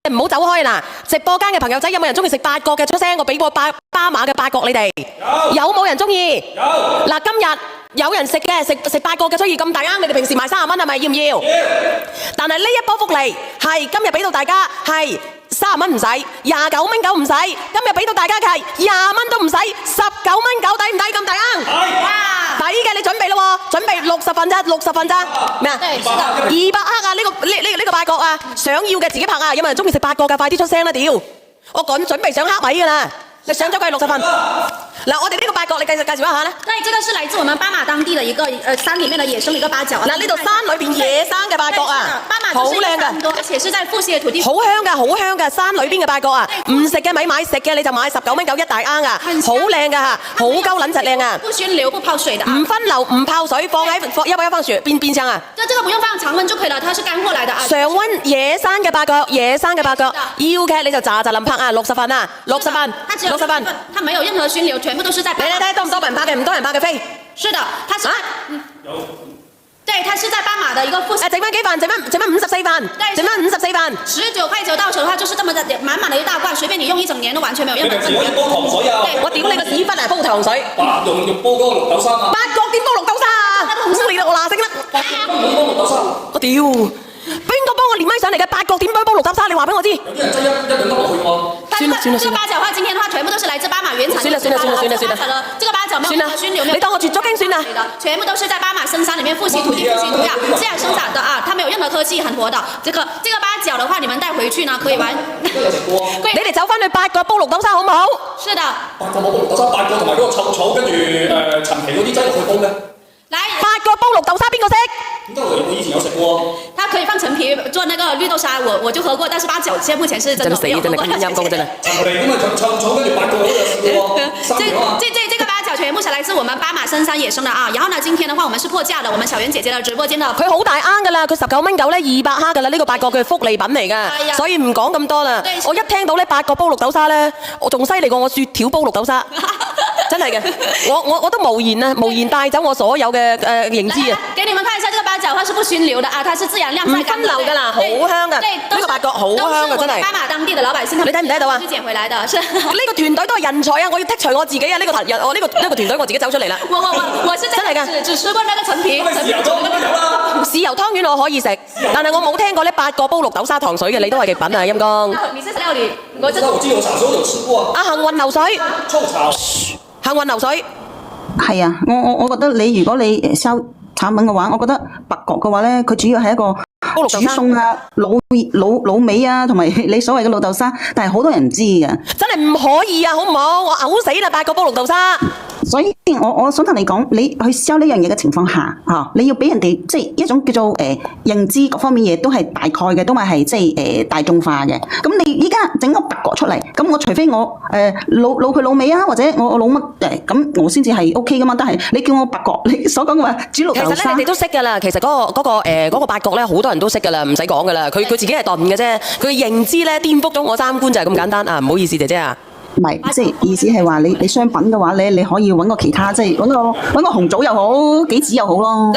唔好走開啦！直播間嘅朋友仔有冇人中意食八角嘅？出聲，我俾個巴馬嘅八角你哋。有冇人中意？有。嗱，今日有人食嘅，食八角嘅，所以咁大啱。你哋平時賣30蚊係咪？要唔要？要。但係呢一波福利係今日俾到大家係30蚊唔使，29蚊9唔使。今日俾到大家嘅係20蚊都唔使，19蚊9抵唔抵？咁大啱？係。抵嘅，你準備咯喎，準備60份咋，60份咋？咩啊？200克啊！呢個八角啊，想要嘅自己拍啊！有冇人中意食八角㗎？快啲出聲啦！屌，我準備上黑米㗎啦！你上咗佢60份。嗱，我哋呢個八角，你介紹一下啦。對，這個是來自我們巴馬當地的一個山裡面的野生的一個八角。嗱，呢度山裏邊野生嘅八角啊，好靚㗎，而且是在富瀉土地。好香㗎，好香㗎，山裏邊嘅八角啊，唔食嘅咪買，食嘅你就買19蚊9一大罌啊，好靚㗎嚇，好鳩撚實靚啊！不熏流不泡水的。唔分流唔泡水，要不要放雪冰箱啊？這個不用放常溫就可以了，它是乾貨來的啊。常溫野生嘅八角，野生嘅八角，要嘅你就咋臨拍啊，60份啊，60份，60份。它沒有任何熏流，全部都是在。你睇多唔多人拍嘅？唔多人拍嘅飛。是的，它是。有。對，它是在巴馬的一個富。剩翻幾份？剩翻54份。對，剩翻54份。19塊9到手的話，就是這麼的滿的一大罐，隨便你用一整年都完全沒有任何問題。可以煲糖水啊！我屌你個屎忽啊！煲糖水。用煲嗰個綠豆沙啊！八角點煲綠豆沙啊？唔識你啦，我嗱聲啦。八角點煲綠豆沙？我屌！邊個幫我連麥上嚟嘅？八角點煲綠豆沙？你話俾我知。有啲人真一兩粒落去喎。算啦。這個八角的話，今天的話全部都是來自巴馬原產。算了。這個八角沒有任何熏流，你當我絕咗經算啦。全部都是在巴馬深山裡面富瘠土地、富瘠土壤這樣生長的啊，它沒有任何科技，很活的。這個八角的話，你們帶回去呢可以玩。你哋走翻去八角煲綠豆沙好唔好？是的。八角冇煲綠豆沙，八角同埋嗰個臭草跟住陳皮嗰啲擠落去煲咩？來，八角煲綠豆沙邊個識？點解我以前有食過？它可以放陳皮做那個綠豆沙，我就喝過，但是八角現在目前是真的沒有喝過。陰公真係。陳皮咁啊，臭草跟住八角我都有試過喎。這個八角全部是來自我們巴馬深山野生的啊。然後呢，今天的話我們是破價的，我們小圓姐姐的直播間的。佢好大罌㗎啦，佢19蚊9咧200克㗎啦，呢個八角佢係福利品嚟㗎，所以唔講咁多啦。我一聽到咧八角煲綠豆沙咧，我仲犀利過我雪條煲綠豆沙，真係嘅。我都無言帶走我所有嘅認知啊。給你們看一下，這個八角的話是不熏流的啊，它是自然晾曬乾的。唔分流㗎啦，好香㗎。呢個八角好香㗎，真係。巴馬當地的老百姓，你睇唔睇到啊？是撿回來的，是。呢個團隊都係人才啊！我要剔除我自己啊！呢個團隊我自己走出嚟啦。我是真係㗎，只吃過那個陳皮。豉油湯圓我可以食，但係我冇聽過呢八角煲綠豆沙糖水嘅，你都係極品啊！陰公。你是料理，我知道我小時候有吃過啊。幸運流水。臭炒。幸運流水。係啊，我覺得如果你收產品嘅話，我覺得八角嘅話咧，佢主要係一個煮餸啊、滷味啊，同埋你所謂嘅綠豆沙，但係好多人唔知嘅。真係唔可以啊，好唔好？我嘔死啦！八角煲綠豆沙。所以我想同你講，你去銷呢樣嘢嘅情況下，你要俾人哋即係一種叫做認知各方面嘢都係大概嘅，都係即係大眾化嘅。咁你依家整個八角出嚟，咁我除非我滷佢滷味啊，或者我滷乜咁我先至係 OK 噶嘛。但係你叫我八角，你所講嘅話煮綠豆沙，其實咧你哋都識㗎啦。其實嗰個八角咧，好多人都識㗎啦，唔使講㗎啦。佢自己係燉嘅啫，佢認知咧顛覆咗我三觀就係咁簡單啊！唔好意思姐姐啊。唔係，即係意思係話你商品嘅話咧，你可以揾個其他，即係揾個紅棗又好，杞子又好咯。